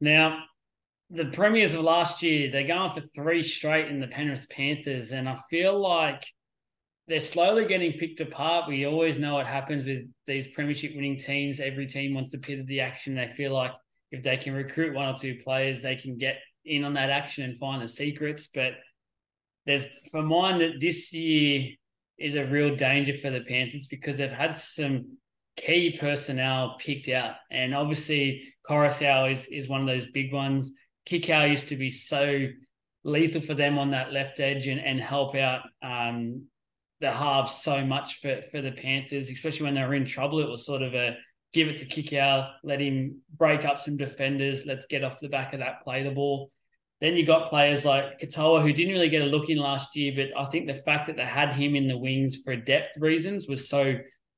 Now, the premiers of last year, they're going for three straight in the Penrith Panthers, and I feel like they're slowly getting picked apart. We always know what happens with these premiership winning teams. Every team wants a bit of the action. They feel like if they can recruit one or two players, they can get in on that action and find the secrets. But there's for mine that this year is a real danger for the Panthers because they've had some key personnel picked out. And obviously Coruscant is one of those big ones. Kikau used to be so lethal for them on that left edge and help out the halves so much for the Panthers, especially when they were in trouble. It was sort of a give it to Kikau, let him break up some defenders, let's get off the back of that, play the ball. Then you got players like Katoa, who didn't really get a look in last year, but I think the fact that they had him in the wings for depth reasons was so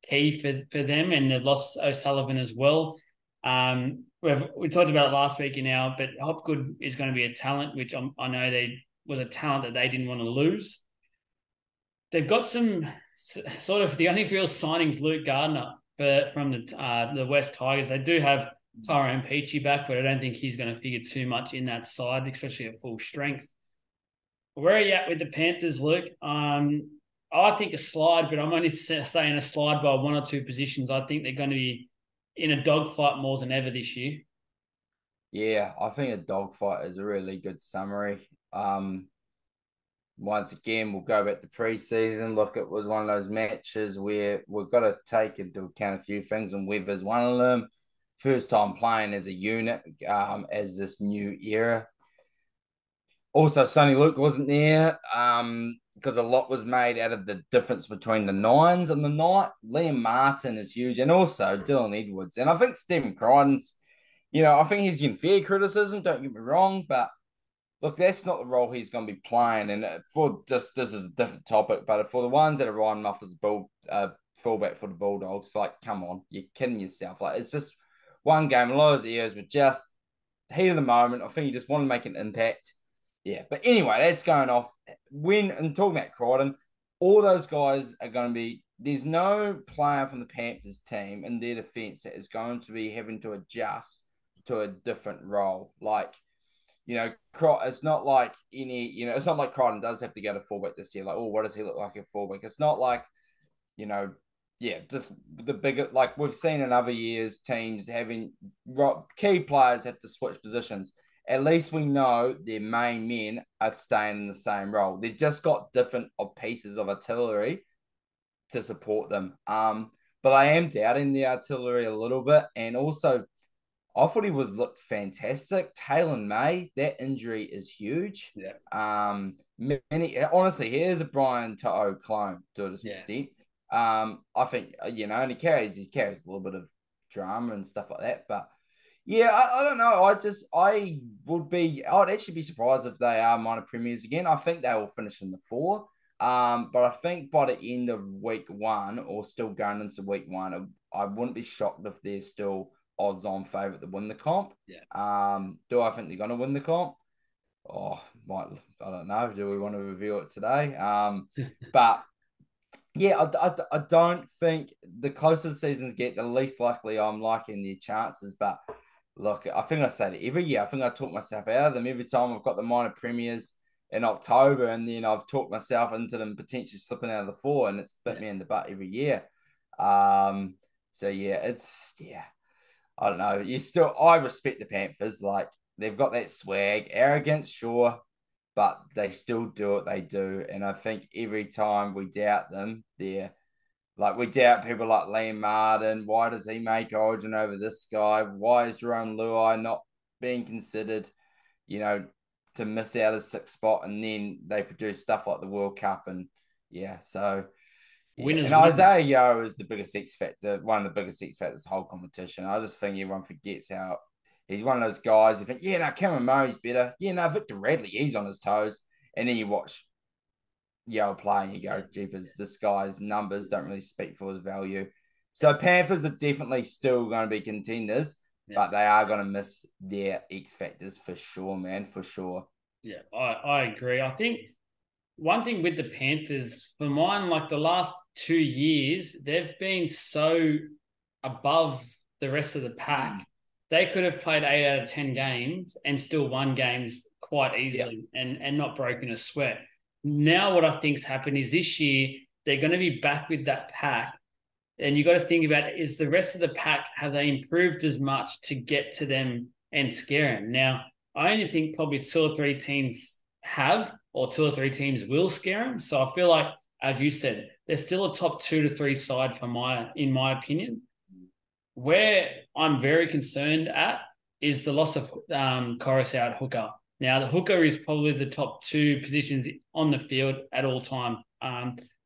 key for them, and they lost O'Sullivan as well. We talked about it last week but Hopgood is going to be a talent, which I know they was a talent that they didn't want to lose. They've got some sort of the only real signings Luke Gardner from the West Tigers. They do have Tyrone Peachy back, but I don't think he's going to figure too much in that side, especially at full strength. Where are you at with the Panthers, Luke? I think a slide, but I'm only saying a slide by one or two positions. I think they're going to be in a dogfight more than ever this year. Yeah, I think a dogfight is a really good summary. Once again, we'll go back to preseason. Look, it was one of those matches where we've got to take into account a few things, and Weber's one of them. First time playing as a unit, as this new era. Also, Sonny Luke wasn't there because a lot was made out of the difference between the nines and the night. Liam Martin is huge, and also Dylan Edwards. And I think Stephen Crichton's, I think he's getting fair criticism, don't get me wrong, but look, that's not the role he's going to be playing. And for just this is a different topic, but for the ones that are Ryan Muffers fullback for the Bulldogs, like, come on, you're kidding yourself. Like, it's just one game. A lot of his ears were just heat of the moment. I think he just wanted to make an impact. Yeah, but anyway, that's going off. And talking about Crichton, all those guys are going to be. There's no player from the Panthers team in their defence that is going to be having to adjust to a different role. Like, it's not like it's not like Crichton does have to go to fullback this year. Like, oh, what does he look like at fullback? It's not like, just the bigger, like we've seen in other years, teams having key players have to switch positions. At least we know their main men are staying in the same role. They've just got different pieces of artillery to support them. But I am doubting the artillery a little bit, and also I thought he looked fantastic. Taylor May, that injury is huge. Yeah. Honestly, here's a Brian To'o clone to an extent. I think and he carries a little bit of drama and stuff like that. But yeah, I don't know. I'd actually be surprised if they are minor premiers again. I think they will finish in the 4. But I think by the end of week 1 or still going into week 1, I wouldn't be shocked if they're still odds-on favourite to win the comp. Yeah. Do I think they're going to win the comp? I don't know. Do we want to reveal it today? But yeah, I don't think the closer the seasons get, the least likely I'm liking their chances. But look, I think I say it every year. I think I talk myself out of them every time I've got the minor premiers in October, and then I've talked myself into them potentially slipping out of the 4, and it's bit me in the butt every year. So yeah, I don't know. I respect the Panthers. Like, they've got that swag, arrogance, sure, but they still do what they do. And I think every time we doubt them, we doubt people like Liam Martin. Why does he make Origin over this guy? Why is Jerome Luai not being considered, to miss out a 6th spot? And then they produce stuff like the World Cup. And yeah, so yeah. And Isaiah Yeo is the biggest X factor, one of the biggest X factors of the whole competition. I just think everyone forgets how he's one of those guys you think, Cameron Murray's better. Victor Radley, he's on his toes. And then you watch Yeo play and you go, jeepers, this guy's numbers don't really speak for his value. So Panthers are definitely still going to be contenders, but they are going to miss their X factors for sure, man, for sure. Yeah, I agree. I think one thing with the Panthers, for mine, like the last 2 years, they've been so above the rest of the pack they could have played 8 out of 10 games and still won games quite Yeah. easily and not broken a sweat. Now, what I think's happened is this year they're going to be back with that pack, and you got to think about, is the rest of the pack, have they improved as much to get to them and scare them? Now, I only think probably two or three teams have, or two or three teams will scare them. So I feel like, as you said, they're still a top 2 to 3 side in my opinion. Where I'm very concerned at is the loss of Coruscant at hooker. Now, the hooker is probably the top 2 positions on the field at all time.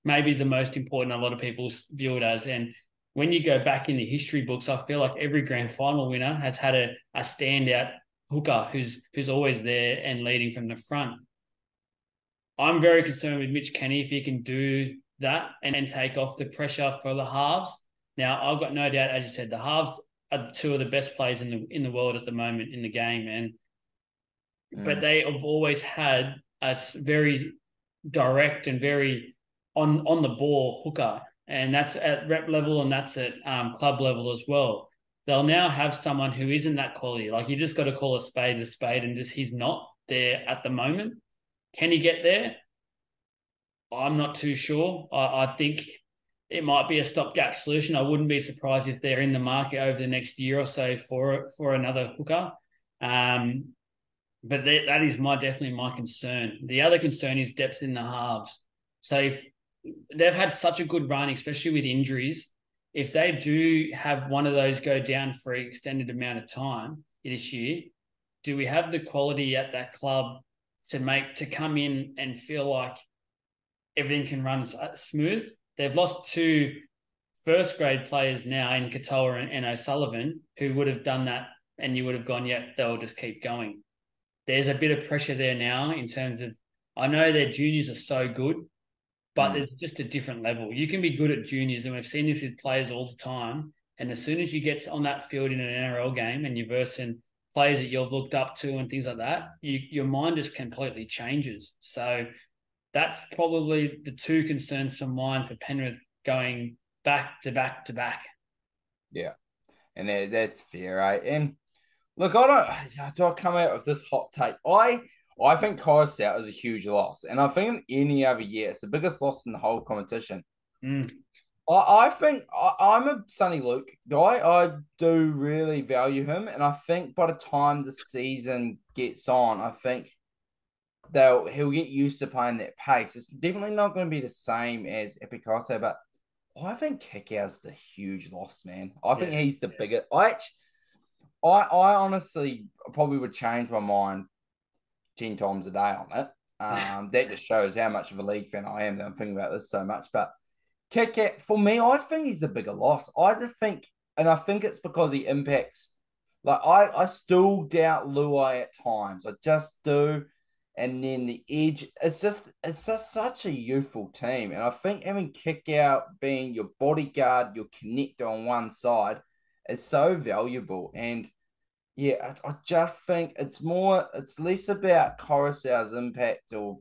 Maybe the most important a lot of people view it as. And when you go back in the history books, I feel like every grand final winner has had a standout hooker who's always there and leading from the front. I'm very concerned with Mitch Kenny if he can do that and take off the pressure for the halves. Now, I've got no doubt, as you said, the halves are 2 of the best players in the world at the moment in the game, but they have always had a very direct and very on the ball hooker, and that's at rep level and that's at club level as well. They'll now have someone who isn't that quality. Like, you just got to call a spade, and just he's not there at the moment. Can he get there? I'm not too sure. I think it might be a stopgap solution. I wouldn't be surprised if they're in the market over the next year or so for another hooker. But that is definitely my concern. The other concern is depth in the halves. So if they've had such a good run, especially with injuries, if they do have one of those go down for an extended amount of time this year, do we have the quality at that club to come in and feel like everything can run smooth? They've lost 2 first grade players now in Katoa and O'Sullivan who would have done that, and you would have gone, yeah, they'll just keep going. There's a bit of pressure there now in terms of, I know their juniors are so good, but there's just a different level. You can be good at juniors, and we've seen this with players all the time. And as soon as you get on that field in an NRL game and you're versing players that you've looked up to and things like that, your mind just completely changes. So that's probably the 2 concerns for mine for Penrith going back to back to back. Yeah. And that's fair, right? And look, I come out with this hot take. I think Coruscant is a huge loss. And I think any other year, it's the biggest loss in the whole competition. Mm. I think I'm a Sonny Luke guy. I do really value him. And I think by the time the season gets on, I think he'll get used to playing that pace. It's definitely not going to be the same as Epicoso, but I think Kickout's the huge loss, man. I think he's the biggest. I honestly probably would change my mind 10 times a day on it. That just shows how much of a league fan I am that I'm thinking about this so much. But Kickout, for me, I think he's a bigger loss. I just think, and I think it's because he impacts. Like, I still doubt Luai at times. I just do. And then the edge, it's just such a youthful team. And I think having Kickout being your bodyguard, your connector on one side is so valuable. And yeah, I just think it's less about Coruscant's impact or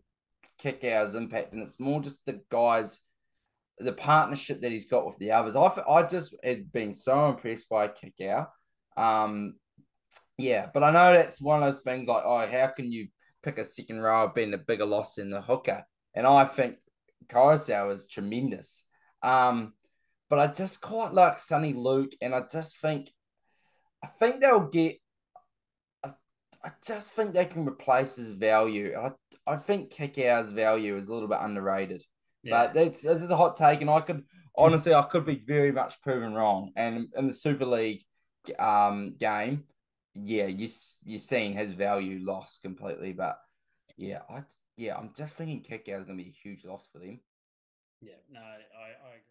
Kickout's impact, and it's more just the guys, the partnership that he's got with the others. I just had been so impressed by Kickout. Yeah, but I know that's one of those things like, oh, how can you pick a second row being the bigger loss than the hooker? And I think Coruscant is tremendous. But I just quite like Sonny Luke, and I think they'll get. I just think they can replace his value. I think Kickout's value is a little bit underrated. Yeah. But this is a hot take, and I could be very much proven wrong. And in the Super League game, yeah, you're seeing his value lost completely. But yeah, I'm just thinking Kickout is going to be a huge loss for them. Yeah, no, I agree.